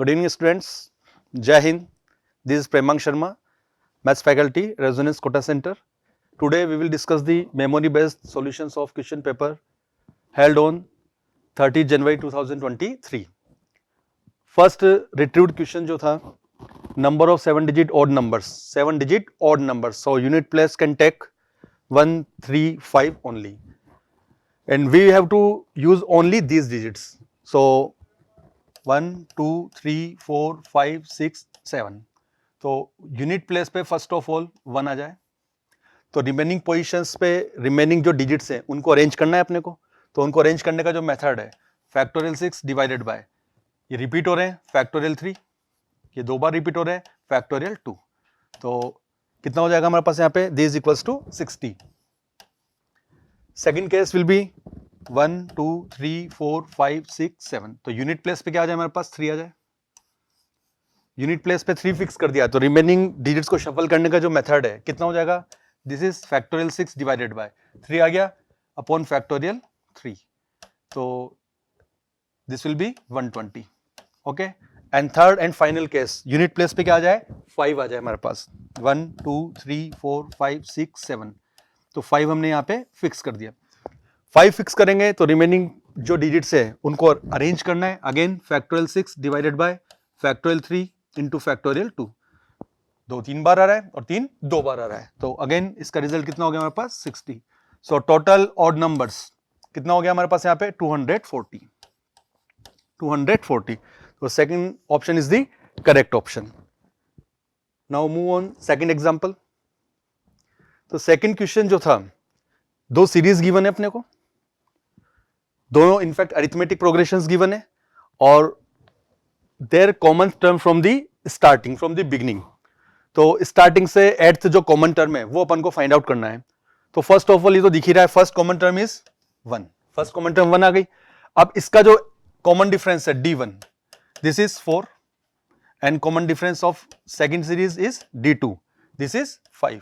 Good evening, students. Jai Hind. This is Premang Sharma, Maths faculty, Resonance Kota Center. Today we will discuss the memory-based solutions of question paper held on 30 January 2023. First retrieved question जो था, number of 7-digit odd numbers. 7-digit odd numbers. So unit place can take 1, 3, 5 only. And we have to use only these digits. So 1, 2, 3, 4, 5, 6, 7. तो unit place पे first of all 1 आ जाए, तो remaining positions पे remaining जो digits हैं उनको arrange करना है अपने को. तो उनको अरेंज करने का जो मेथड है, फैक्टोरियल 6 डिवाइडेड बाय, ये रिपीट हो रहे हैं फैक्टोरियल 3, ये 2 बार रिपीट हो रहे हैं फैक्टोरियल 2. तो कितना हो जाएगा हमारे पास यहाँ पे, this equals to 60. Second case will be 1, 2, 3, 4, 5, 6, 7. तो यूनिट प्लेस पे क्या आ जाए हमारे पास, 3 आ जाए. यूनिट प्लेस पे 3 फिक्स कर दिया, तो रिमेनिंग डिजिट्स को शफल करने का जो मेथड है कितना हो जाएगा, this is factorial 6 divided by 3 आ गया अपॉन फैक्टोरियल 3. तो this will B 120. Okay. And third and final case, unit place पे क्या आ जाए, 5 आ जाए हमारे पास. 1, 2, 3, 4, 5, 6, 7. तो 5 हमने यहाँ पे फिक्स कर दिया. 5 फिक्स करेंगे तो रिमेनिंग जो डिजिट्स है उनको अरेंज करना है. Again factorial 6 divided by factorial 3 into factorial 2. 2 3 बार आ रहा है और 3 2 बार आ रहा है. तो अगेन इसका रिजल्ट कितना हो गया हमारे पास, 60. सो टोटल ऑड नंबर्स कितना हो गया हमारे पास यहाँ पे, 240. 240. तो second option is the correct option. Now move on second example. तो सेकंड क्वेश्चन जो था, 2 सीरीज गिवन है अपने को, दोनों इनफैक्ट अरिथमेटिक प्रोग्रेशंस गिवन है और their common term from the starting, from the beginning. तो स्टार्टिंग से एट्थ जो कॉमन टर्म है वो अपन को फाइंड आउट करना है. तो फर्स्ट ऑफ ऑल ये तो दिख ही रहा है, first common term is 1. First common term 1 आ गई. अब इसका जो कॉमन डिफरेंस है D1, this is 4, and common difference of second series is D2, this is 5.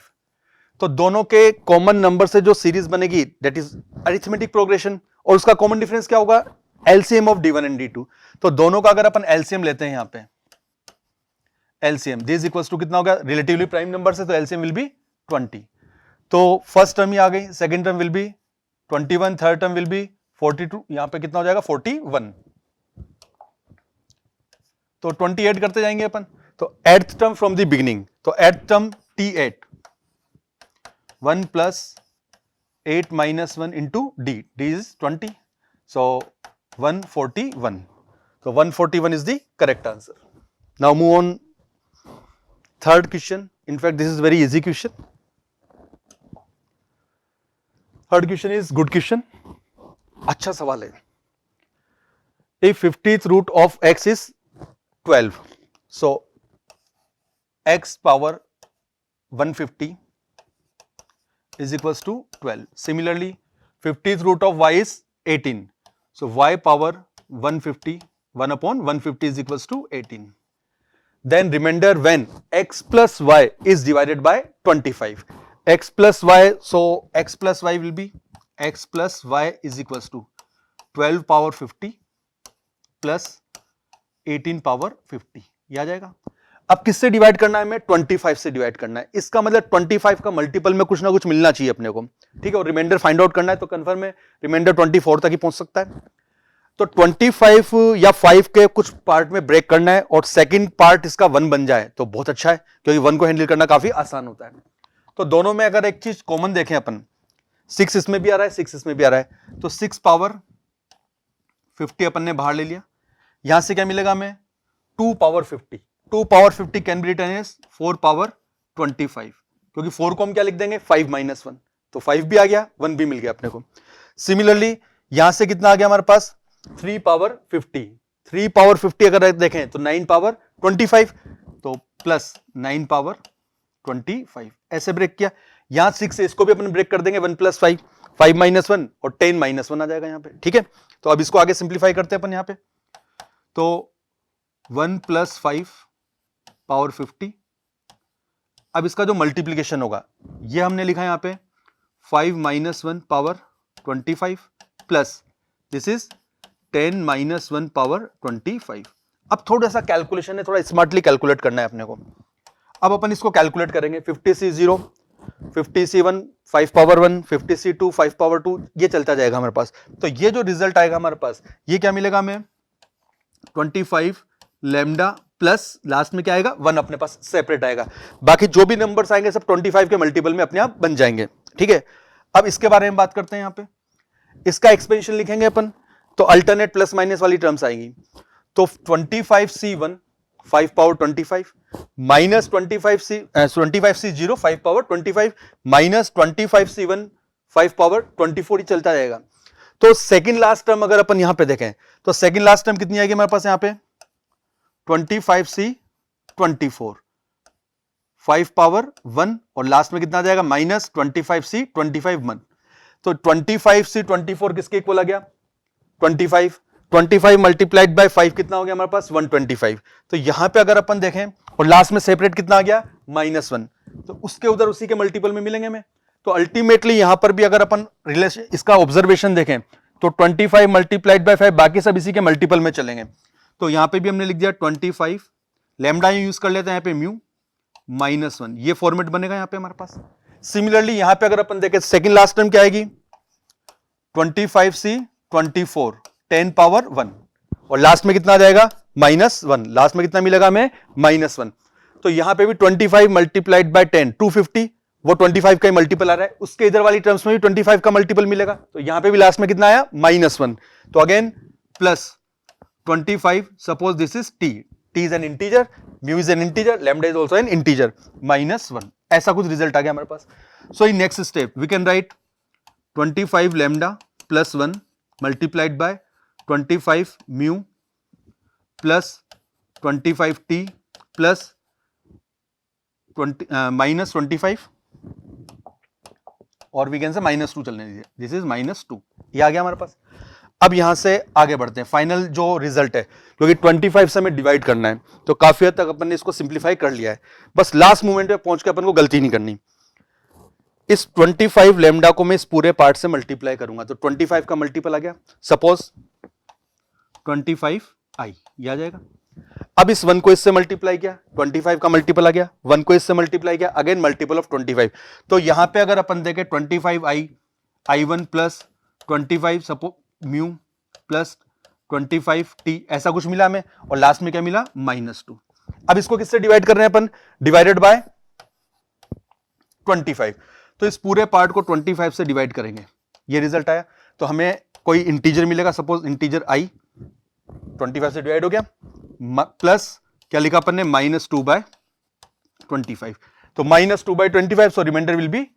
तो दोनों के कॉमन नंबर से जो सीरीज बनेगी दैट इज अरिथमेटिक प्रोग्रेशन, और उसका कॉमन डिफरेंस क्या होगा, LCM of D1 and D2. तो दोनों का अगर अपन एलसीएम लेते हैं यहाँ पे, एलसीएम दिस इक्वल्स टू कितना होगा, रिलेटिवली प्राइम नंबर से तो एलसीएम विल बी 20. तो फर्स्ट टर्म ही आ गई, second term will be 21, third term will be 42, यहां पे कितना हो जाएगा 41. तो 28 करते जाएंगे अपन. तो eighth term from the beginning, तो eighth term T8, 1 plus 8 minus 1 into D is 20. So 141. So 141 is the correct answer. Now move on third question. In fact, this is very easy question. Third question is good question. अच्छा सवाल है. If 50th root of x is 12, so x power 150 is equals to 12. Similarly, 50th root of y is 18. So y power 150, 1 upon 150 is equals to 18. Then remainder when x plus y is divided by 25. X plus y, so x plus y will be, x plus y is equals to 12 power 50 plus 18 power 50. ये आ जाएगा. अब किससे divide करना है, हमें 25 से divide करना है. इसका मतलब 25 का मल्टीपल में कुछ ना कुछ मिलना चाहिए अपने को, ठीक है. और रिमाइंडर फाइंड आउट करना है, तो कंफर्म है रिमाइंडर 24 तक ही पहुंच सकता है. तो 25 या 5 के कुछ पार्ट में ब्रेक करना है और सेकंड पार्ट इसका 1 बन जाए तो बहुत अच्छा है, क्योंकि 1 को हैंडल करना काफी आसान होता है. तो दोनों में अगर एक चीज कॉमन देखें अपन, 6 इसमें भी आ रहा है, 6 इसमें भी आ रहा है, तो 6 पावर 50 अपन ने बाहर ले लिया. यहां से क्या मिलेगा हमें, 2 power 50. 2 power 50 can be written as 4 power 25, क्योंकि 4 को हम क्या लिख देंगे, 5 माइनस 1. तो 5 भी आ गया, 1 भी मिल गया अपने को. सिमिलरली यहां से कितना आ गया हमारे पास, 3 पावर 50. 3 पावर 50 अगर देखें तो 9 पावर 25, तो प्लस 9 पावर 25, ऐसे ब्रेक किया. यहां 6 से इसको भी अपन ब्रेक कर देंगे, 1 प्लस 5, 5 माइनस 1 और 10 माइनस 1 आ जाएगा यहाँ पे, ठीक है. तो अब इसको आगे सिंप्लीफाई करते हैं अपन यहाँ पे. तो 1 प्लस 5 पावर 50. अब इसका जो मल्टीप्लीकेशन होगा ये हमने लिखा है यहाँ पे 5 minus 1 power 25 plus this is 10 minus 1 power 25. अब थोड़ा सा कैलकुलेशन है, थोड़ा स्मार्टली कैलकुलेट करना है अपने को। अब अपन इसको कैलकुलेट करेंगे, 50C0, 50C1 5 power 1, 50C2 5 power 2, ये चलता जाएगा हमारे पास। तो ये जो रिजल्ट आएगा हमारे पास, ये क्या मिलेगा हमें, 25 लैम्डा प्लस लास्ट में क्या आएगा, 1 अपने पास सेपरेट आएगा। बाकी जो भी नंबर्स आएंगे सब 25 के मल्टीपल में अपने आप बन जाएंगे, ठीक है। अब इसके बारे में बात करते हैं, यहां पे इसका एक्सपेंशन लिखेंगे अपन, तो अल्टरनेट प्लस माइनस वाली टर्म्स आएंगी। तो 25C1 5 power 25 minus 25C0 5 power 25 minus 25C1 5 power 24, ही चलता जाएगा। तो सेकंड लास्ट टर्म अगर अपन यहां पे देखें तो सेकंड लास्ट टर्म कितनी आएगी हमारे पास, यहां पे 25C24 5 पावर 1 और लास्ट में कितना आ जाएगा, माइनस 25C25 1। तो 25C24 किसके इक्वल आ गया, 25 मल्टीप्लाइड बाय 5 कितना हो गया हमारे पास, 125। तो यहां पे अगर अपन देखें और लास्ट में सेपरेट कितना आ गया, -1, तो उसके उधर उसी के मल्टीपल में मिलेंगे हमें। तो अल्टीमेटली यहां पर भी अगर अपन रिलेशन इसका ऑब्जर्वेशन देखें तो 25 मल्टीप्लाइड बाय 5 बाकी सब इसी के मल्टीपल में चलेंगे। तो यहां पे भी हमने लिख दिया 25 लैम्डा यूज कर लेते हैं यहाँ पे म्यू -1, ये फॉर्मेट बनेगा यहाँ पे हमारे पास। सिमिलरली यहां पे अगर अपन देखें सेकंड लास्ट टर्म क्या आएगी, 25C24 10 पावर 1 और लास्ट में कितना आ जाएगा, -1, लास्ट में कितना मिलेगा हमें, -1। तो यहां पे भी 25 मल्टीप्लाइड बाय 10 250, वो 25 का ही मल्टीपल आ रहा है, उसके इधर वाली टर्म्स में भी 25 का मल्टीपल मिलेगा। तो यहां पे भी लास्ट में कितना आया, -1। तो again plus 25, suppose this is t is an integer, mu is an integer, lambda is also an integer, -1, ऐसा कुछ रिजल्ट आ गया हमारे पास। So in next step we can write 25 lambda plus 1 multiplied by 25 mu plus 25 t plus -25 और we can say -2 चलने दीजिए, this is -2, ये आ गया हमारे पास। अब यहां से आगे बढ़ते हैं, फाइनल जो रिजल्ट है, क्योंकि 25 से हमें डिवाइड करना है तो काफी हद तक अपन ने इसको सिंप्लीफाई कर लिया है, बस लास्ट मोमेंट पे पहुंच के अपन को गलती नहीं करनी। इस 25 लैम्डा को मैं इस पूरे पार्ट से मल्टीप्लाई करूंगा तो 25 का मल्टीपल आ गया, सपोज 25i, ये आ जाएगा। अब इस 1 को इससे मल्टीप्लाई किया, 25 का मल्टीपल आ गया, 1 को इससे मल्टीप्लाई किया, अगेन मल्टीपल ऑफ 25। तो यहां पे अगर अपन देखें 25i i1 plus 25 suppose mu plus 25t, ऐसा कुछ मिला हमें, और लास्ट में क्या मिला, -2। अब इसको किससे डिवाइड कर रहे हैं अपन, डिवाइडेड बाय 25। तो इस पूरे पार्ट को 25 से डिवाइड करेंगे, ये रिजल्ट आया। तो हमें कोई इंटीजर मिलेगा, सपोज इंटीजर i 25 से डिवाइड हो गया, प्लस क्या लिखा अपन ने, -2/25। तो -2/25, so remainder will be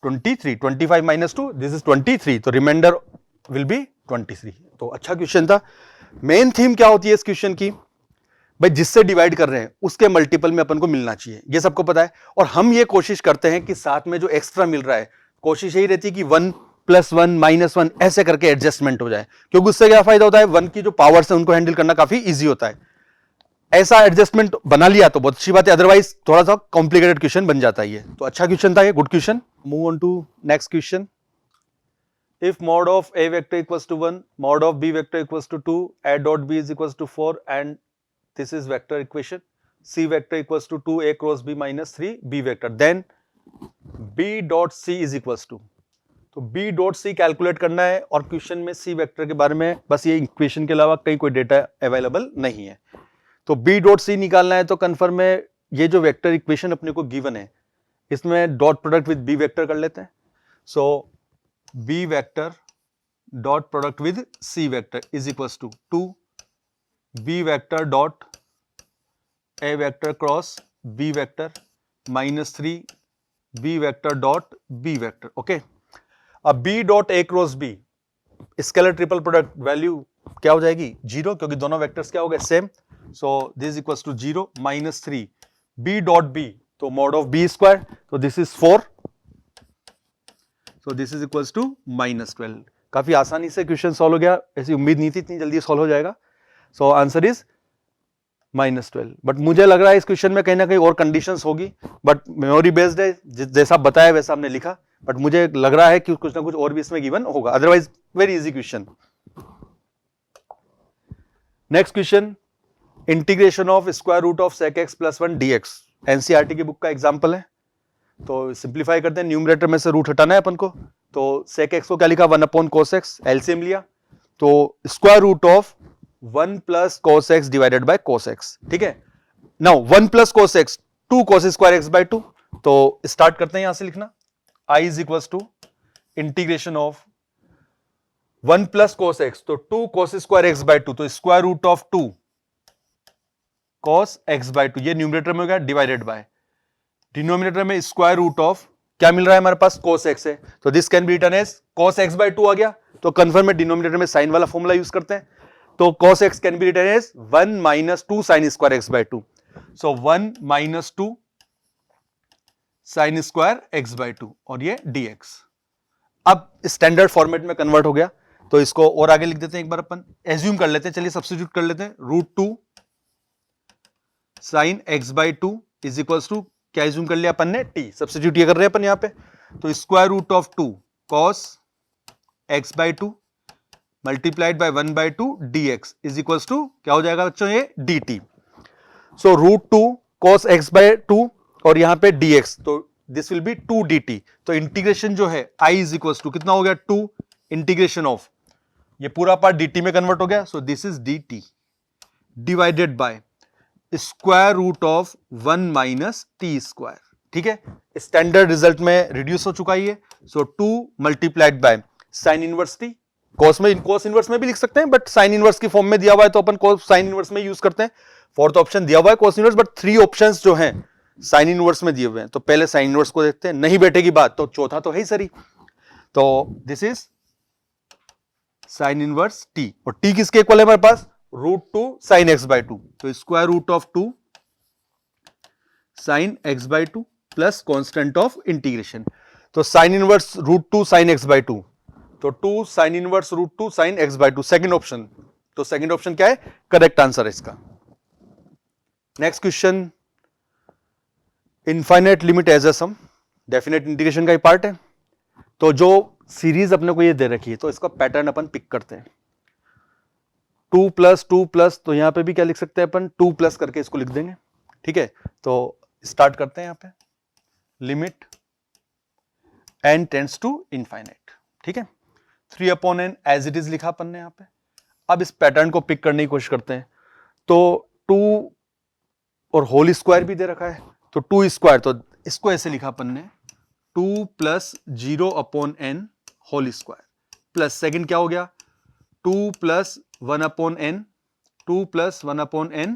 23, 25 -2, this is 23, तो रिमाइंडर विल बी 23। तो अच्छा क्वेश्चन था। मेन थीम क्या होती है इस क्वेश्चन की, भाई जिससे डिवाइड कर रहे हैं उसके मल्टीपल में अपन को मिलना चाहिए, ये सबको पता है। और हम ये कोशिश करते हैं कि साथ में जो एक्स्ट्रा मिल रहा है, कोशिश यही रहती है कि 1 + 1 -1 ऐसे करके एडजस्टमेंट हो जाए, क्योंकि उससे क्या फायदा होता है, 1 की जो पावर्स है उनको हैंडल करना काफी इजी होता है। ऐसा एडजस्टमेंट बना लिया तो बहुत अच्छी बात है, अदरवाइज थोड़ा सा कॉम्प्लिकेटेड क्वेश्चन बन जाता है ये। तो अच्छा क्वेश्चन था ये, good question. Move on to next question. If mod of A vector equals to 1, mod of B vector equals to 2, A dot B is equals to 4, and this is vector equation. C vector equals to 2A cross B minus 3 B vector. Then B dot C is equals to. तो B dot C calculate करना है, और question में C vector के बारे में बस ये इक्वेशन के अलावा कहीं कोई डेटा अवेलेबल नहीं है। तो B dot C निकालना है, तो कन्फर्म में ये जो वेक्टर इक्वेशन अपने को गिवन है, इसमें dot product with B vector कर लेते हैं। सो B vector dot product with C vector is equals to 2 B vector dot A vector cross B vector minus 3 B vector dot B vector. Okay. अब B dot A cross B scalar triple product value क्या हो जाएगी, 0, क्योंकि दोनों vectors क्या हो गए, same. So this equals to 0 -3 B dot B, तो मॉड ऑफ B स्क्वायर, तो this is 4, so this is equals to -12। काफी आसानी से क्वेश्चन सॉल्व हो गया, ऐसी उम्मीद नहीं थी इतनी जल्दी सॉल्व हो जाएगा। So answer is -12। बट मुझे लग रहा है इस क्वेश्चन में कहीं ना कहीं और कंडीशंस होगी, बट मेमोरी बेस्ड है, जैसा बताया वैसा हमने लिखा, बट मुझे लग रहा है कि कुछ ना कुछ और भी इसमें गिवन होगा, otherwise very easy question. Next question, integration of square root of sec x plus 1 dx NCERT की बुक का एग्जांपल है। तो सिंप्लीफाई करते हैं, न्यूमरेटर में से रूट हटाना है अपन को। तो सेक एक्स को क्या लिखा, 1 अपॉन कोस एक्स, एलसीएम लिया तो square root of 1 plus cos x divided by cos x. ठीक है, now 1 plus cos x 2 cos square x by 2। तो स्टार्ट करते हैं यहां से लिखना, i is equal to integration of 1 plus cos x, तो 2 कोस स्क्वायर एक्स बाय 2, तो square root of 2 cos x by 2, ये न्यूमरेटर में हो गया, डिवाइडेड बाय डिनोमिनेटर में स्क्वायर रूट ऑफ क्या मिल रहा है हमारे पास, कोस एक्स है, तो this can be written as cos x by 2 आ गया। तो कन्फर्म में डिनोमिनेटर में साइन वाला फॉर्मूला यूज करते हैं, तो cos x can be written as 1 minus 2 sine square x by 2, so 1 minus 2 sine square x by 2 और ये dx। अब स्टैंडर्ड फॉर्मेट में कन्वर्ट हो गया, तो इसको और आगे लिख देते हैं, एक बार अपन एज्यूम कर लेते हैं, चलिए सब्स्टिट्यूट कर लेते हैं, root 2 sine x by 2 is equal to क्या एज्यूम कर लिया अपन ने, t, सब्स्टिट्यूट ये कर रहे हैं अपन यहां पे, तो square root of 2 cos x by 2 multiplied by 1 by 2 dx is equal to क्या हो जाएगा बच्चों, ये dt। So root 2 cos x by 2 और यहां पे dx, तो दिस विल बी 2 dt। तो इंटीग्रेशन जो है i इज इक्वल टू कितना हो गया, 2 इंटीग्रेशन ऑफ ये पूरा पार्ट dt में कन्वर्ट हो गया, so this is dt divided by square root of 1 minus t square. ठीक है, स्टैंडर्ड रिजल्ट में रिड्यूस हो चुका है ये, सो 2 multiplied by sine inverse T, cos inverse में भी लिख सकते हैं, बट साइन इनवर्स की फॉर्म में दिया हुआ है तो अपन कॉस साइन इनवर्स में यूज करते हैं। फोर्थ ऑप्शन दिया हुआ है कॉस इनवर्स, बट 3 ऑप्शंस जो हैं साइन इनवर्स में दिए हुए हैं, तो पहले साइन इनवर्स को देखते हैं, नहीं बैठेगी बात तो चौथा तो है ही सही। तो this is sine inverse T, और टी किसके इक्वल है हमारे पास, रूट 2 साइन एक्स बाय 2, तो square root of 2 sine x by 2 plus constant of integration, तो sine inverse root 2 sine x by 2, तो 2 sine inverse root 2 sine x by 2, second option. तो second option क्या है, correct answer है इसका। Next question, infinite limit as a some, definite integration का ही part है। तो जो सीरीज अपने को ये दे रखी है, तो इसका पैटर्न अपन पिक करते हैं, 2 प्लस, तो यहां पे भी क्या लिख सकते हैं अपन, 2 प्लस करके इसको लिख देंगे। ठीक है, तो स्टार्ट करते हैं यहां पे, limit n tends to infinite. ठीक है, 3 upon n as it is लिखा अपन ने यहां पे। अब इस पैटर्न को पिक करने की कोशिश करते हैं, तो 2 और होल स्क्वायर भी दे रखा है, तो 2 स्क्वायर, तो इसको ऐसे लिखा अपन ने 2 plus 0 upon n whole square, plus second क्या हो गया 2 plus 1 upon n, 2 plus 1 upon n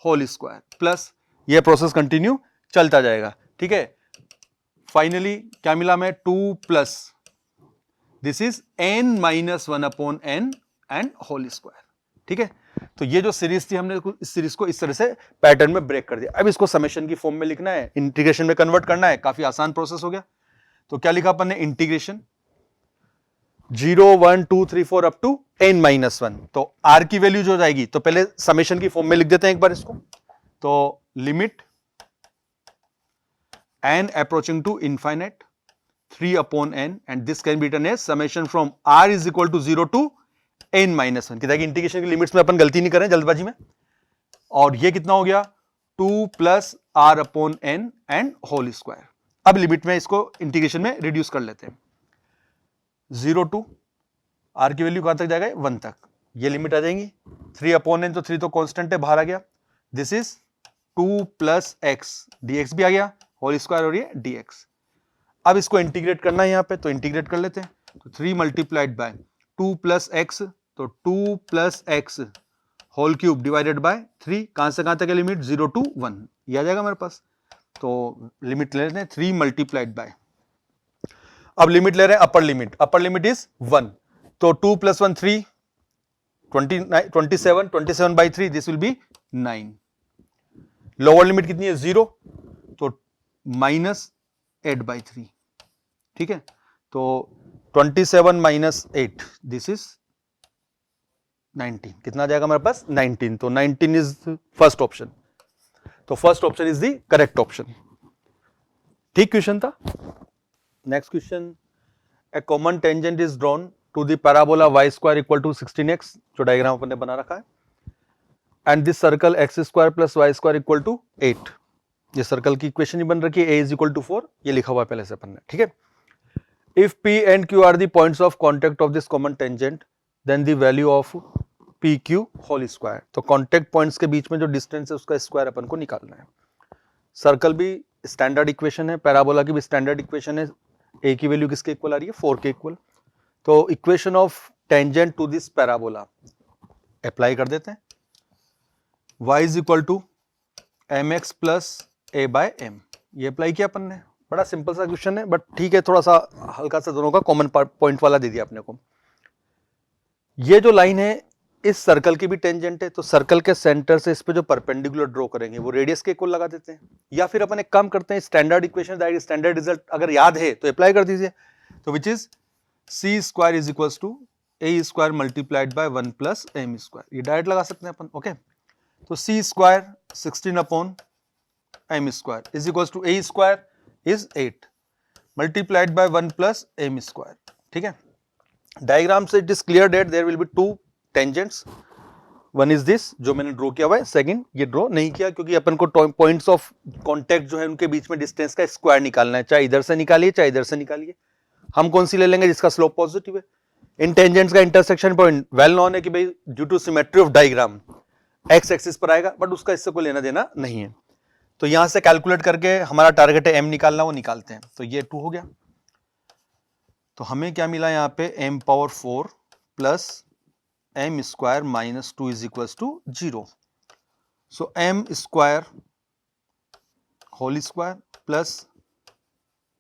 whole square, plus ये प्रोसेस कंटिन्यू चलता जाएगा। ठीक है, फाइनली क्या मिला हमें, 2 plus this is n minus 1 upon n and whole square. ठीक है, तो ये जो सीरीज थी हमने इस सीरीज को इस तरह से पैटर्न में ब्रेक कर दिया। अब इसको समेशन की फॉर्म में लिखना है, इंटीग्रेशन में कन्वर्ट करना है, काफी आसान प्रोसेस हो गया। तो क्या लिखा अपन ने, integration 0 1 2 3 4 up to n minus 1, तो r की वैल्यू जो जाएगी, तो पहले समेशन की फॉर्म में लिख देते हैं एक बार इसको, तो limit n approaching to infinite 3 upon n and this can be written as summation from r is equal to 0 to n minus 1। कि इंटीग्रेशन की लिमिट्स में अपन गलती नहीं करें जल्दबाजी में, और ये कितना हो गया 2 plus r upon n and whole square. अब लिमिट में इसको इंटीग्रेशन में रिड्यूस कर लेते हैं, 0 टू r की वैल्यू कहां तक जाएगा, 1 तक, ये लिमिट आ जाएंगी, 3 अपॉन n, तो 3 तो कांस्टेंट है, बाहर आ गया, this is 2 plus x, dx भी आ गया, होल स्क्वायर और ये dx। अब इसको इंटीग्रेट करना है यहां पे, तो इंटीग्रेट कर लेते हैं, तो 3 मल्टीप्लाइड बाय 2 प्लस x, तो 2 plus x whole cube divided by 3, कहां से कहां तक है लिमिट, 0 टू 1, ये आ जाएगा हमारे पास। तो लिमिट ले लेते हैं 3 मल्टीप्लाइड बाय, अब लिमिट ले रहे हैं अपर लिमिट इज 1, तो 2 plus 1 3, 27 by 3, this will B 9। Lower limit कितनी है, 0, तो माइनस 8 बाई 3। ठीक है, तो 27 माइनस 8, दिस इज 19, कितना आ जाएगा हमारे पास, 19, तो 19 इज फर्स्ट ऑप्शन, तो first option is the correct option. ठीक क्वेश्चन था। Next question, a common tangent is drawn to the parabola y square equal to 16x, जो डायग्राम अपन ने बना रखा है। And this circle x square plus y square equal to 8। ये circle की इक्वेशन ही बन रखी है, a इज इक्वल टू 4, ये लिखा हुआ है पहले से अपन ने, ठीक है। If p and q are the points of contact of this common tangent then the value of P Q whole square. तो कॉन्टेक्ट पॉइंट्स के बीच में जो डिस्टेंस है उसका स्क्वायर अपन को निकालना है। सर्कल भी स्टैंडर्ड इक्वेशन है, पैराबोला की भी स्टैंडर्ड इक्वेशन है, a की वैल्यू किसके इक्वल आ रही है, 4 के इक्वल। तो equation of tangent to this parabola apply कर देते हैं। y is equal to m x plus a by m, ये अप्लाई किया अपन ने। बड़ा सिंपल सा क्वेश्चन है, बट ठीक है, थोड़ा सा हल्का सा दोनों का कॉमन पॉइंट वाला दे दिया अपने को। ये जो लाइन है इस सर्कल की भी टेंजेंट है, तो सर्कल के सेंटर से इस पे जो परपेंडिकुलर ड्रॉ करेंगे वो रेडियस के इक्वल लगा देते हैं। या फिर अपन एक काम करते हैं, स्टैंडर्ड इक्वेशन स्टैंडर्ड रिजल्ट अगर याद है तो अप्लाई कर दीजिए। तो which is C square is equal to A square multiplied by 1 plus M square, ये डायरेक्ट लगा सकते हैं अपन। ओके, तो C square 16 upon M square is equal to A square is 8 multiplied by 1 plus M square, ठीक है। Diagram से it is clear that there will be two tangents, one is this जो मैंने ड्रॉ किया हुआ है, second ये draw नहीं किया क्योंकि अपन को पॉइंट्स ऑफ कांटेक्ट जो है उनके बीच में डिस्टेंस का स्क्वायर निकालना है, चाहे इधर से निकालिए चाहे इधर से निकालिए। हम कौन सी ले लेंगे, जिसका स्लोप पॉजिटिव है। इन टेंजेंट्स का इंटरसेक्शन पॉइंट वेल नोन है कि भाई due to symmetry of diagram x axis पर आएगा, बट उसका इससे कोई लेना देना नहीं है। तो यहां से कैलकुलेट करके हमारा टारगेट है एम निकालना, वो निकालते हैं। तो ये 2 हो गया, तो हमें क्या मिला यहाँ पे m power 4 plus M square minus 2 is equal to 0। So m square whole square plus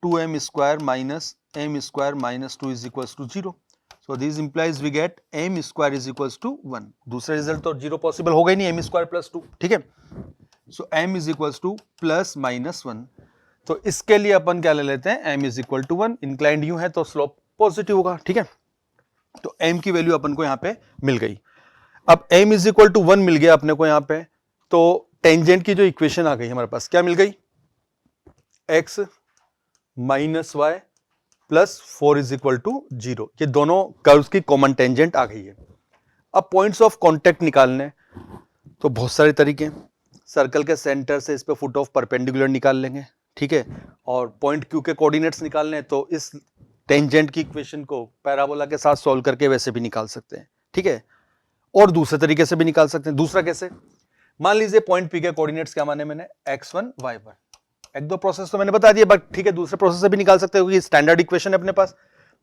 2m square minus m square minus 2 is equal to 0। So this implies we get m square is equal to 1। दूसरा result तो 0 possible होगा ही नहीं, m square plus 2, ठीक है। सो m is equal two plus minus 1। तो इसके लिए अपन क्या ले लेते हैं, m is equal to 1, inclined यू है तो स्लोप पॉजिटिव होगा, ठीक है। तो m की वैल्यू अपन को यहां पे मिल गई। अब m इज इक्वल टू 1 मिल गया अपने को यहां पे, तो टेंजेंट की जो इक्वेशन आ गई हमारे पास, क्या मिल गई, x minus y plus 4 is equal to 0। ये दोनों कर्व्स की कॉमन टेंजेंट आ गई है। अब पॉइंट्स ऑफ कांटेक्ट निकालने तो बहुत सारे तरीके हैं। सर्कल के सेंटर से इस पे फुट ऑफ परपेंडिकुलर निकाल लेंगे, ठीक है। और पॉइंट क्यू के कोऑर्डिनेट्स निकालने तो इस टेंजेंट की इक्वेशन को पैराबोला के साथ सॉल्व करके वैसे भी निकाल सकते हैं, ठीक है। और दूसरे तरीके से भी निकाल सकते हैं। दूसरा कैसे, मान लीजिए पॉइंट पी के कोऑर्डिनेट्स क्या माने मैंने, x1 y1। एक दो प्रोसेस तो मैंने बता दिया, बट ठीक है दूसरे प्रोसेस से भी निकाल सकते हो क्योंकि स्टैंडर्ड इक्वेशन है अपने पास।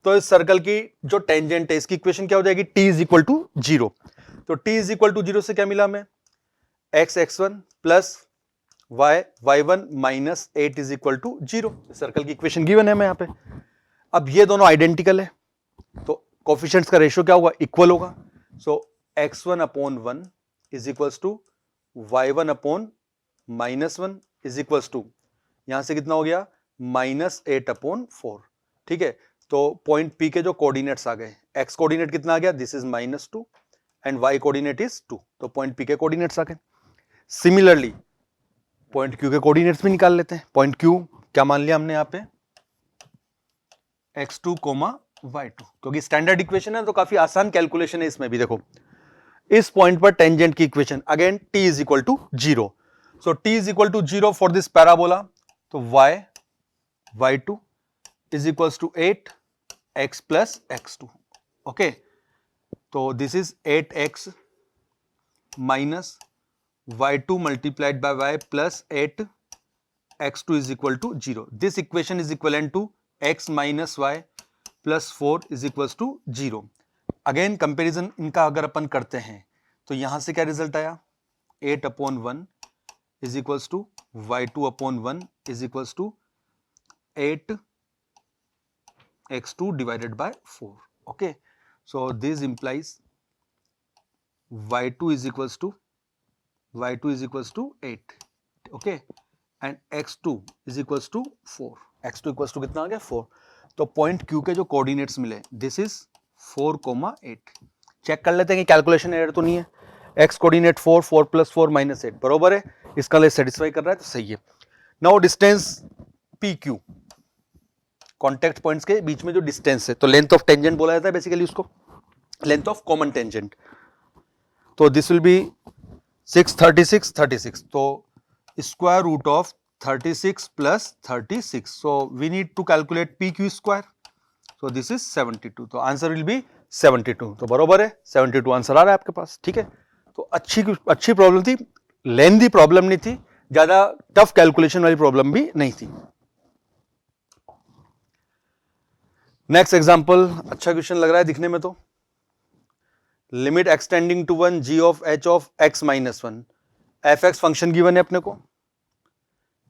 तो इस सर्कल की जो टेंजेंट है इसकी इक्वेशन क्या हो जाएगी, t इज इक्वल टू 0। तो t इज इक्वल टू 0 से क्या मिला हमें, x x1 plus y y1 minus 8 is equal to 0। Circle की इक्वेशन गिवन है हमें यहाँ पे। अब ये दोनों आइडेंटिकल है तो कोफिशिएंट्स का रेशियो क्या होगा, इक्वल होगा। So x1 upon 1 is equal to y1 upon minus 1 is equal to, यहां से कितना हो गया, माइनस 8 अपॉन 4, ठीक है। तो पॉइंट P के जो कोऑर्डिनेट्स आ गए, x कोऑर्डिनेट कितना आ गया, this is minus 2 and y coordinate is 2। तो पॉइंट P के कोऑर्डिनेट्स आ गए। सिमिलरली पॉइंट Q के कोऑर्डिनेट्स भी निकाल लेते हैं। पॉइंट Q क्या मान लिया हमने यहाँ पे, x2, y2, क्योंकि स्टैंडर्ड इक्वेशन है तो काफी आसान कैलकुलेशन है इसमें भी। देखो इस पॉइंट पर टेंजेंट की equation again t is equal to 0। So t is equal to 0 for this parabola. तो y2 is equal to 8 x plus x2। Okay, तो this is 8x minus y2 multiplied by y plus 8 x2 is equal to 0। This equation is equal to x minus y plus 4 is equal to 0। Again comparison इनका अगर अपन करते हैं तो यहां से क्या result आया, 8 upon 1 is equal to y2 upon 1 is equal to 8 x2 divided by 4। Okay, so this implies y2 is equal to 8, okay, and x2 is equal to 4। x2 equal to कितना आ गया, 4। तो पॉइंट Q के जो coordinates मिले, this is 4,8। Check कर लेते हैं कि कैलकुलेशन एरर तो नहीं है। x कोऑर्डिनेट 4, 4 प्लस 4 माइनस 8 बरोबर है, इसका ले सेटिस्फाई कर रहा है तो सही है। Now distance PQ, contact points के बीच में जो डिस्टेंस है, तो लेंथ ऑफ टेंजेंट बोला जाता है बेसिकली उसको, लेंथ ऑफ कॉमन टेंजेंट। तो दिस विल बी 636 36, तो square root of 36 plus 36, so we need to calculate pq square, so this is 72, तो आंसर विल बी 72, तो बरोबर है 72 आंसर आ रहा है आपके पास, ठीक है। तो अच्छी प्रॉब्लम थी, लेंथी प्रॉब्लम नहीं थी, ज्यादा टफ कैलकुलेशन वाली प्रॉब्लम भी नहीं थी। नेक्स्ट एग्जांपल, अच्छा क्वेश्चन लग रहा है दिखने में, तो limit extending to 1 g of h of x minus 1, F X function given है अपने को,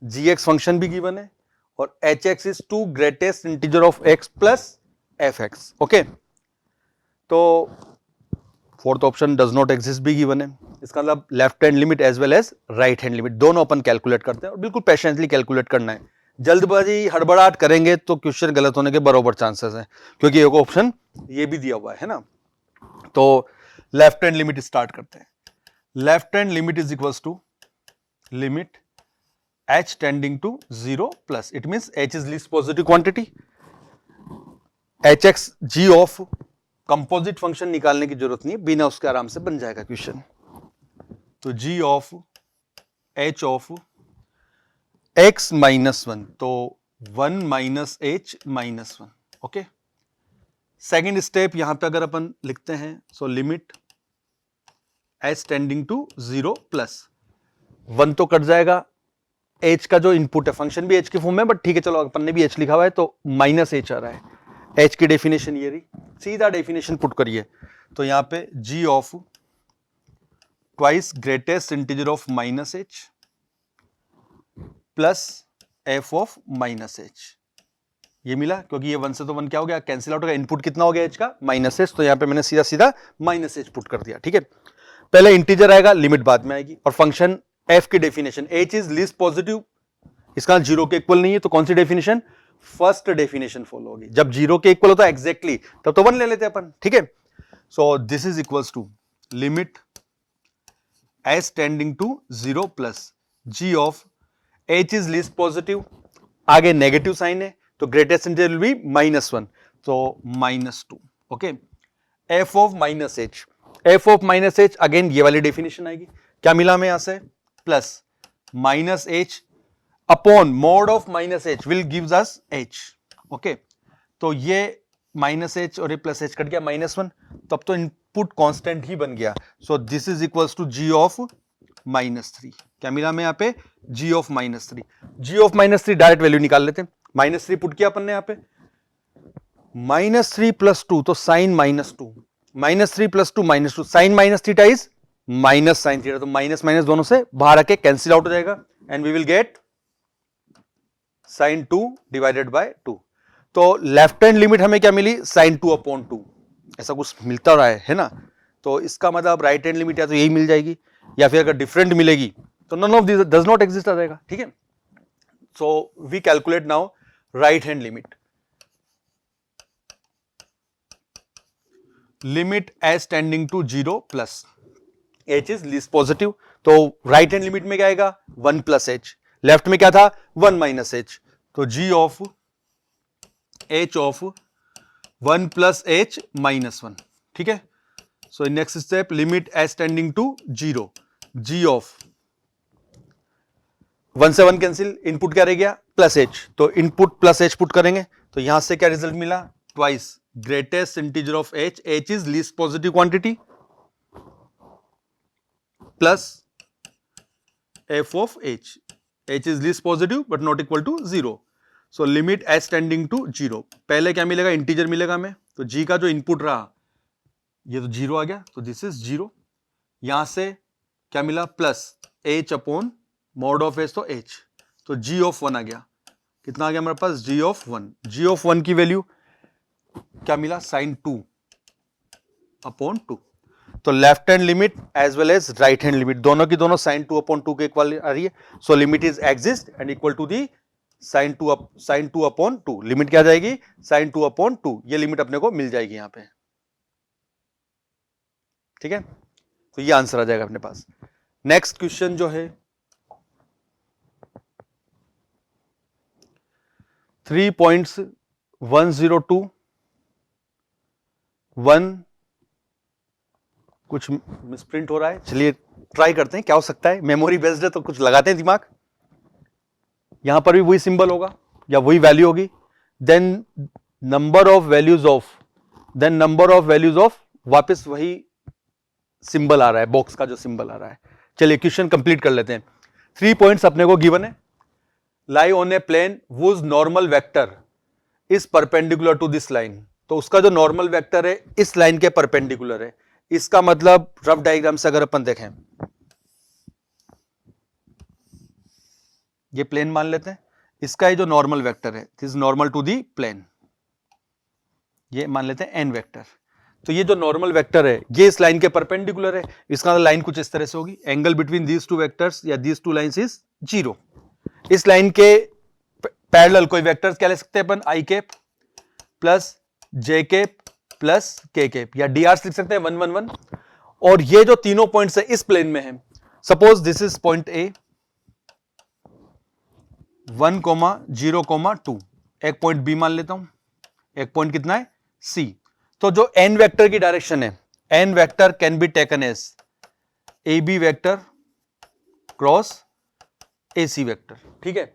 जी एक्स फंक्शन भी गिवन है, और H X is to greatest integer of X plus F X, okay. तो fourth option does not exist भी given है, इसका मतलब left hand limit as well as right hand limit दोनों अपन कैलकुलेट करते हैं, और बिल्कुल पेशेंटली कैलकुलेट करना है, जल्दबाजी हड़बड़ाहट करेंगे तो क्वेश्चन गलत होने के बराबर चांसेस हैं, क्योंकि एक ऑप्शन ये भी दिया हुआ है ना। तो लेफ्ट हैंड लिमिट स्टार्ट करते हैं। Left hand limit is equals to limit h tending to 0 plus, it means h is least positive quantity, hx g of composite function निकालने की जरूरत नहीं है, बिना उसके आराम से बन जाएगा क्वेश्चन। तो g of h of x minus 1, तो 1 minus h minus 1, okay. Second step यहां पे अगर अपन लिखते हैं, सो limit h tending to 0 plus 1 तो कट जाएगा, h का जो इनपुट है, फंक्शन भी h के फॉर्म में, बट ठीक है चलो अपन ने भी h लिखा हुआ है तो माइनस h आ रहा है, h की डेफिनेशन ये रही, सीधा डेफिनेशन पुट करिए, तो यहां पे g of twice greatest integer of minus h plus f of minus h, ये मिला, क्योंकि ये 1 से तो 1 क्या हो गया, कैंसिल आउट हो गया, इनपुट कितना हो गया h का, माइनस h, तो यहां पे मैंने सीधा सीधा माइनस h पुट कर दिया, ठीक है। पहले इंटीजर आएगा, लिमिट बाद में आएगी, और फंक्शन f की definition h is least positive, इसका 0 के इक्वल नहीं है, तो कौन सी डेफिनेशन, फर्स्ट डेफिनेशन फॉलो होगी, जब 0 के इक्वल होता है एग्जैक्टली तब तो 1 ले लेते हैं अपन, ठीक है। सो this is equals to limit h tending to 0 plus g of h is least positive, आगे नेगेटिव साइन है तो greatest integer will be minus 1, तो minus 2, okay. f of minus h, f of minus h again ये वाली definition आएगी, क्या मिला हमें यहां से, plus minus h upon mod of minus h will gives us h, okay. तो ये माइनस h और ये प्लस h कट गया माइनस 1, तब तो इनपुट कांस्टेंट ही बन गया, so this is equals to g of minus 3, क्या मिला हमें यहाँ पे, g of minus 3, g of minus 3 direct value निकाल लेते हैं, माइनस 3 पुट किया अपन ने यहाँ पे, माइनस 3 प्लस 2, तो sine minus 2, minus 3 plus 2 minus 2, sine minus theta is minus sine theta, तो माइनस माइनस दोनों से बाहर आके कैंसिल आउट हो जाएगा, and we will get sine 2 divided by 2, तो लेफ्ट हैंड लिमिट हमें क्या मिली, साइन 2 अपॉन 2, ऐसा कुछ मिलता रहा है ना, तो इसका मतलब राइट हैंड लिमिट या तो यही मिल जाएगी, या फिर अगर डिफरेंट मिलेगी तो none of this does not exist आ जाएगा, ठीक है। So we calculate now right hand limit, limit as tending to 0 plus h is least positive, तो राइट हैंड लिमिट में क्या आएगा, 1 प्लस h, लेफ्ट में क्या था 1 माइनस h, तो g of h of 1 plus h minus 1, ठीक है। सो next step, limit as tending to 0, g ऑफ 1 से 1 कैंसिल, इनपुट क्या रह गया, प्लस h, तो इनपुट प्लस h पुट करेंगे, तो यहां से क्या रिजल्ट मिला, twice greatest integer of h, h is least positive quantity, plus f of h, h is least positive but not equal to 0, so limit h tending to 0, पहले क्या मिलेगा, integer मिलेगा हमें, तो g का जो इनपुट रहा ये तो 0 आ गया, तो दिस इज 0, यहां से क्या मिला, plus h upon mod of h, तो h, तो g ऑफ 1 आ गया, कितना आ गया हमारे पास, g ऑफ 1, g ऑफ 1 की वैल्यू क्या मिला, साइन 2 अपॉन 2, तो left hand limit as well as right hand limit दोनों की दोनों साइन 2 अपॉन 2 के इक्वल आ रही है, so limit is exist and equal to the sine 2 upon 2, limit क्या जाएगी, साइन 2 अपॉन 2, ये लिमिट अपने को मिल जाएगी यहां पे, ठीक है। तो ये आंसर आ जाएगा अपने पास। नेक्स्ट क्वेश्चन जो है 3.102 1 कुछ मिसप्रिंट हो रहा है, चलिए ट्राई करते हैं क्या हो सकता है, मेमोरी बेस्ड है तो कुछ लगाते हैं दिमाग। यहां पर भी वही सिंबल होगा या वही वैल्यू होगी, then number of values of वापस वही सिंबल आ रहा है, बॉक्स का जो सिंबल आ रहा है। चलिए क्वेश्चन कंप्लीट कर लेते हैं। 3 पॉइंट्स अपने को गिवन है, lie on a plane whose normal vector is perpendicular to this line. तो उसका जो नॉर्मल वेक्टर है इस लाइन के परपेंडिकुलर है। इसका मतलब रफ डायग्राम से अगर अपन देखें, ये प्लेन मान लेते हैं, इसका ये जो नॉर्मल वेक्टर है this is normal to the plane, ये मान लेते हैं एन वेक्टर। तो ये जो नॉर्मल वेक्टर है ये इस लाइन के परपेंडिकुलर है, इसका लाइन कुछ इस तरह से होगी, angle between these two vectors या दीज टू लाइंस इज 0। इस लाइन के पैरेलल कोई वेक्टर्स क्या ले सकते हैं अपन, आई कैप प्लस जे कैप प्लस के कैप, या डी आर लिख सकते हैं 1 1 1। और ये जो तीनों पॉइंट्स है इस प्लेन में है, suppose this is point A 1, 0, 2, एक पॉइंट बी मान लेता हूं, एक पॉइंट कितना है सी। तो जो एन वेक्टर की डायरेक्शन है, n vector can be taken as a b vector cross A c vector, ठीक है,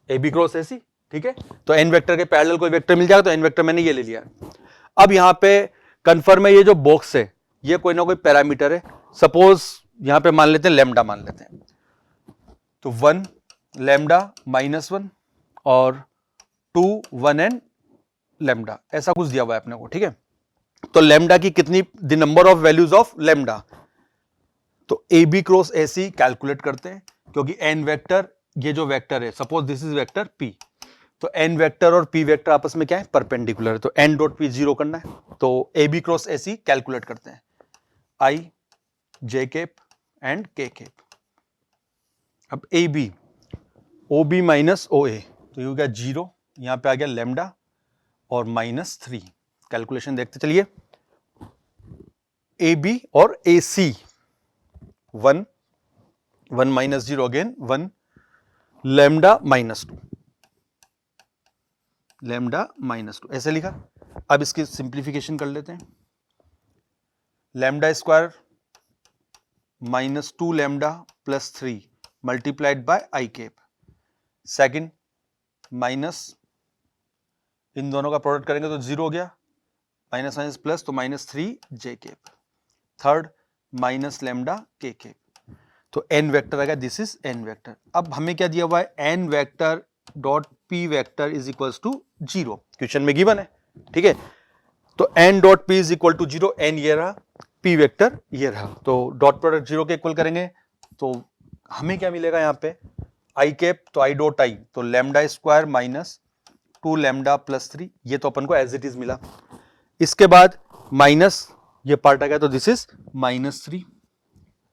ए बी क्रॉस ए सी, ठीक है। तो एन वेक्टर के पैरेलल कोई वेक्टर मिल जाएगा, तो एन वेक्टर मैंने ये ले लिया। अब यहां पे कंफर्म है, ये जो बॉक्स है ये कोई ना कोई पैरामीटर है, सपोज यहां पे मान लेते हैं लैम्डा मान लेते हैं, तो 1 लैम्डा -1 और 2 1 एंड लैम्डा, ऐसा कुछ दिया हुआ है अपने को, ठीक है। तो लैम्डा की कितनी, the number of values of lambda, तो A B cross A C calculate करते हैं, क्योंकि एन वेक्टर, ये जो वेक्टर है suppose this is vector P, तो एन वेक्टर और पी वेक्टर आपस में क्या है, परपेंडिकुलर है, तो एन डॉट पी 0 करना है। तो A B cross A C calculate करते हैं, I J cap and K cap. अब A B O B minus O A, तो ये हो गया 0, यहां पे आ गया लैम्डा और -3, कैलकुलेशन देखते चलिए। ए बी और A C 1 -0 again 1 lambda -2, lambda -2 ऐसे लिखा। अब इसकी सिंप्लीफिकेशन कर लेते हैं, lambda square -2 lambda +3 multiplied by I cap, second minus, इन दोनों का प्रोडक्ट करेंगे तो 0 हो गया, माइनस माइनस प्लस तो -3 जे कैप, थर्ड माइनस लैम्डा के कैप, तो एन वेक्टर आ गया, दिस इज एन वेक्टर। अब हमें क्या दिया हुआ है, n vector dot p vector is equals to 0, question में गिवन है, ठीक है। तो एन डॉट p is equal to 0, n ये रहा, पी वेक्टर ये रहा, तो डॉट प्रोडक्ट 0 के इक्वल करेंगे तो हमें क्या मिलेगा यहाँ पे, आई कैप, तो आई डॉट आई, तो लैम्डा स्क्वायर -2 लैम्डा +3, ये तो अपन को एज इट इज मिला। इसके बाद माइनस ये पार्ट आ गया, तो this is -3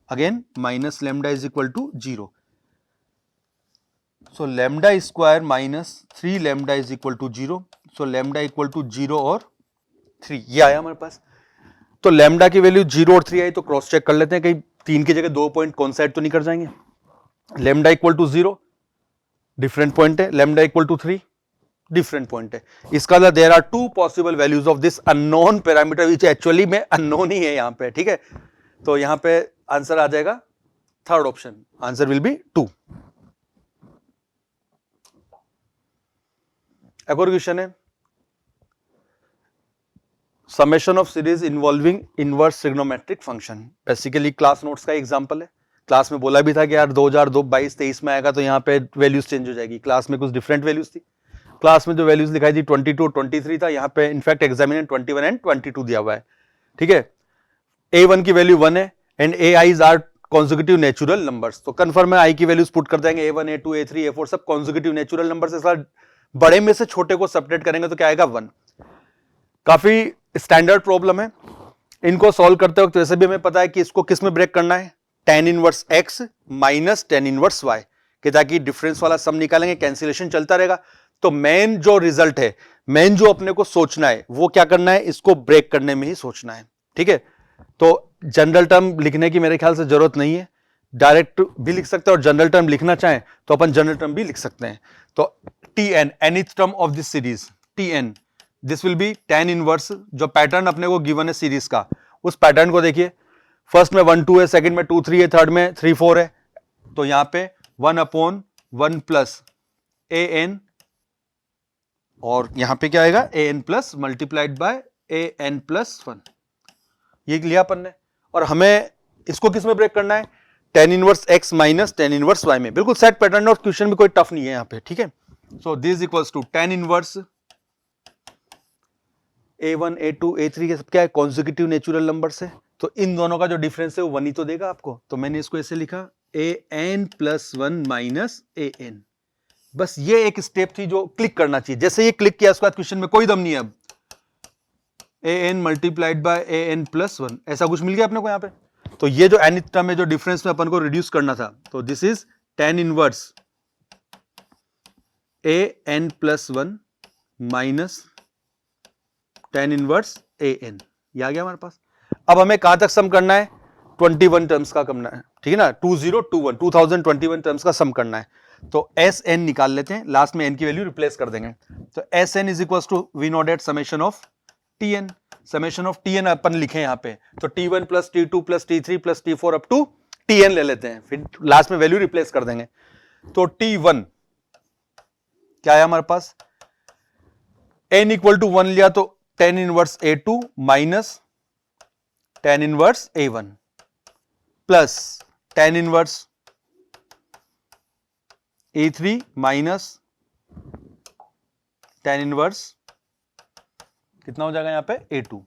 again minus lambda is equal to 0, so lambda square -3 lambda is equal to 0, so lambda equal to 0 और 3, ये आया हमारे पास। तो लैम्डा की वैल्यू 0 और 3 आई, तो क्रॉस चेक कर लेते हैं कहीं 3 की जगह 2 पॉइंट कोइंसाइड तो नहीं कर जाएंगे। Lambda equal to 0 different point है, lambda equal to 3 different point है। इसका मतलब there are 2 possible values of this unknown parameter which actually में अननोन ही है यहाँ पे, ठीक है। तो यहाँ पे आंसर आ जाएगा third option, answer will be 2। एक और क्वेश्चन है, summation of series involving inverse trigonometric function, basically class notes का एग्जांपल है। क्लास में बोला भी था कि यार 2022-23 में आएगा तो यहाँ पे वैल्यूज चेंज हो जाएगी, क्लास में कुछ डिफरेंट वैल्यूज थी। क्लास में जो वैल्यूज दिखाई थी 22 23 था, यहाँ पे इनफैक्ट एग्जामिनर 21 एंड 22 दिया हुआ है, ठीक है। a1 की वैल्यू 1 है and ai's are consecutive natural numbers, तो कंफर्म है आई की वैल्यूज पुट कर देंगे, a1 a2 a3 a4 सब कॉन्जिक्यूटिव नेचुरल नंबर्स, इस बार बड़े में से छोटे को सेपरेट करेंगे तो क्या आएगा 1। काफी स्टैंडर्ड प्रॉब्लम है, इनको सॉल्व करते वक्त वैसे भी हमें पता है कि इसको किस में ब्रेक करना है, tan inverse x minus tan inverse y, कि ताकि डिफरेंस वाला सम निकालेंगे, कैंसिलेशन चलता रहेगा। तो मेन जो रिजल्ट है, मेन जो अपने को सोचना है वो क्या करना है, इसको ब्रेक करने में ही सोचना है, ठीक है। तो जनरल टर्म लिखने की मेरे ख्याल से जरूरत नहीं है, डायरेक्ट भी लिख सकते हैं, और जनरल टर्म लिखना चाहें तो अपन जनरल टर्म भी लिख सकते हैं। तो tn nth term of this series, tn this will be tan inverse, जो पैटर्न अपने को गिवन है सीरीज का, उस पैटर्न को देखिए, फर्स्ट में 1 2 है, सेकंड में 2 3 है, थर्ड में 3 4 है, तो यहां पे 1/1 प्लस ए एन, और यहां पे क्या आएगा A N plus multiplied by A N plus 1, ये लिया अपन ने। और हमें इसको किस में ब्रेक करना है, tan inverse x minus tan inverse y में। बिल्कुल सेट पैटर्न और क्वेश्चन भी कोई टफ नहीं है यहाँ पे, ठीक है। सो this equals to tan inverse a1 a2 a3 के सब क्या है, कॉन्जिक्यूटिव नेचुरल नंबर से, तो इन दोनों का जो डिफरेंस है वो 1 ही तो देगा आपको। तो मैंने इसको ऐसे लिखा an+1 माइनस an। बस ये एक स्टेप थी जो क्लिक करना चाहिए। जैसे ये क्लिक किया उसके बाद क्वेश्चन में कोई दम नहीं है। अब an मल्टीप्लाइड बाय an+1 ऐसा कुछ मिल गया अपने को यहाँ पे। तो ये जो nth टर्म में जो डिफरेंस में अपन को रिड्यूस करना था, तो this is tan inverse an+1 minus tan inverse an, ये आ गया हमारे पास। अब हमें कहां तक सम करना है, 21 टर्म्स का करना है, ठीक है ना, 2021 टर्म्स का सम करना है। तो एस एन निकाल लेते हैं, लास्ट में एन की वैल्यू रिप्लेस कर देंगे। तो S N is equal to we know that summation of T N. Summation of T N अपन लिखे यहाँ पे, तो T1 plus T2 plus T3 plus T4 up to Tn ले लेते हैं, फिर लास्ट में वैल्यू रिप्लेस कर देंगे। तो T1 क्या है हमारे पास, n इक्वल टू 1 लिया तो tan inverse A2 minus tan inverse A1 plus tan inverse A3 minus tan inverse कितना हो जाएगा यहाँ पे A2।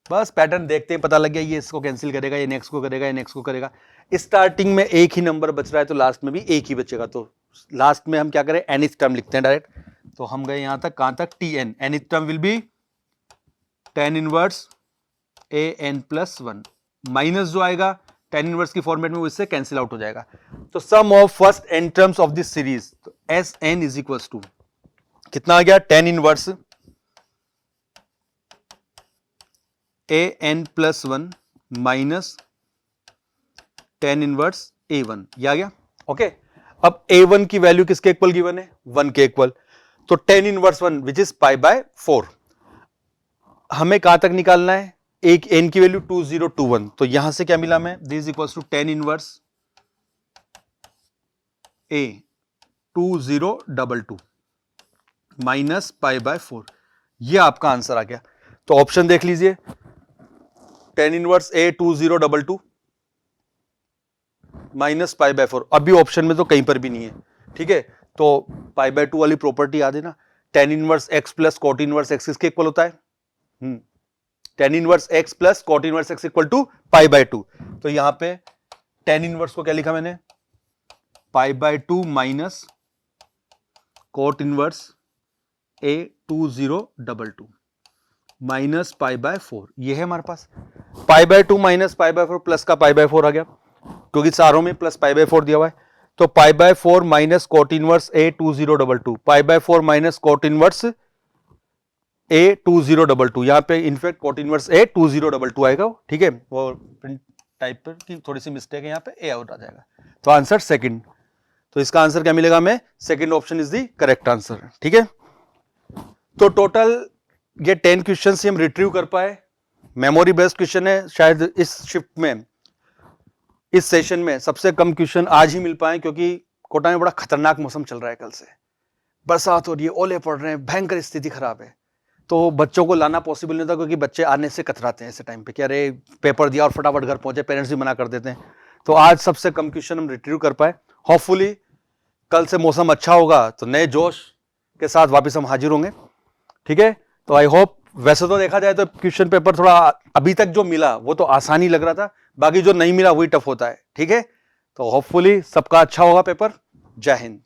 बस पैटर्न देखते हैं पता लग गया, ये इसको कैंसिल करेगा, ये नेक्स्ट को करेगा, ये नेक्स्ट को करेगा। स्टार्टिंग में एक ही नंबर बच रहा है तो लास्ट में भी एक ही बचेगा। तो लास्ट में हम क्या करें, nth टर्म लिखते हैं डायरेक्ट। तो हम गए यहां तक, कहां तक, Tn। nth term will be tan inverse an+1 minus जो आएगा tan इनवर्स की फॉर्मेट में वो इससे कैंसिल आउट हो जाएगा। तो sum of first n terms of this series, तो Sn इज इक्वल्स टू कितना आ गया, tan inverse an+1 minus tan inverse A1, ये आ गया। ओके, अब A1 की वैल्यू किसके इक्वल गिवन है, 1 के इक्वल। तो tan इनवर्स 1 विच इज π/4 हमें कहां तक निकालना है, एक n की वैल्यू 2021। तो यहां से क्या मिला हमें, this equals to tan inverse A 2022 minus π/4, ये आपका आंसर आ गया। तो ऑप्शन देख लीजिए, tan इनवर्स A 2022 माइनस π/4, अभी ऑप्शन में तो कहीं पर भी नहीं है, ठीक है। तो π/2 वाली प्रॉपर्टी याद है ना, tan inverse x plus cot inverse x किसके इक्वल होता है, tan inverse x plus cot inverse x equal to π/2। तो यहां पे tan इनवर्स को क्या लिखा मैंने, π/2 minus cot inverse A 2022 minus π/4, ये है हमारे पास। π/2 माइनस π/4 प्लस का π/4 आ गया, क्योंकि चारों में प्लस π/4 दिया हुआ है। तो π/4 minus cot inverse A 2022, π/4 minus cot inverse A 2022, यहाँ पे इनफैक्ट कॉट इनवर्स A 2022 आएगा, ठीक है। वो प्रिंट टाइप पर की थोड़ी सी मिस्टेक है, यहाँ पे A आउट आ जाएगा। तो आंसर सेकंड, तो इसका आंसर क्या मिलेगा हमें, second option is the correct answer, ठीक है। तो टोटल ये 10 क्वेश्चन से हम रिट्रीव कर पाए। मेमोरी बेस्ड क्वेश्चन है, शायद इस शिफ्ट में, इस सेशन में सबसे कम क्वेश्चन आज ही मिल पाए, क्योंकि कोटा में बड़ा खतरनाक मौसम चल रहा है। कल से बरसात हो रही है, ओले पड़ रहे हैं, भयंकर स्थिति खराब है। तो बच्चों को लाना पॉसिबल नहीं था, क्योंकि बच्चे आने से कतराते हैं ऐसे टाइम पे कि अरे पेपर दिया और फटाफट घर पहुंचे, पेरेंट्स भी मना कर देते हैं। तो आज सबसे कम क्वेश्चन हम रिट्रीव कर पाए। होपफुली कल से मौसम अच्छा होगा तो नए जोश के साथ वापस हम हाजिर होंगे, ठीक है। तो आई होप, वैसे तो देखा जाए तो क्वेश्चन पेपर थोड़ा अभी तक जो मिला वो तो आसानी लग रहा था, बाकी जो नहीं मिला वही टफ होता है, ठीक है। तो होपफुली सबका अच्छा होगा पेपर। जय हिंद।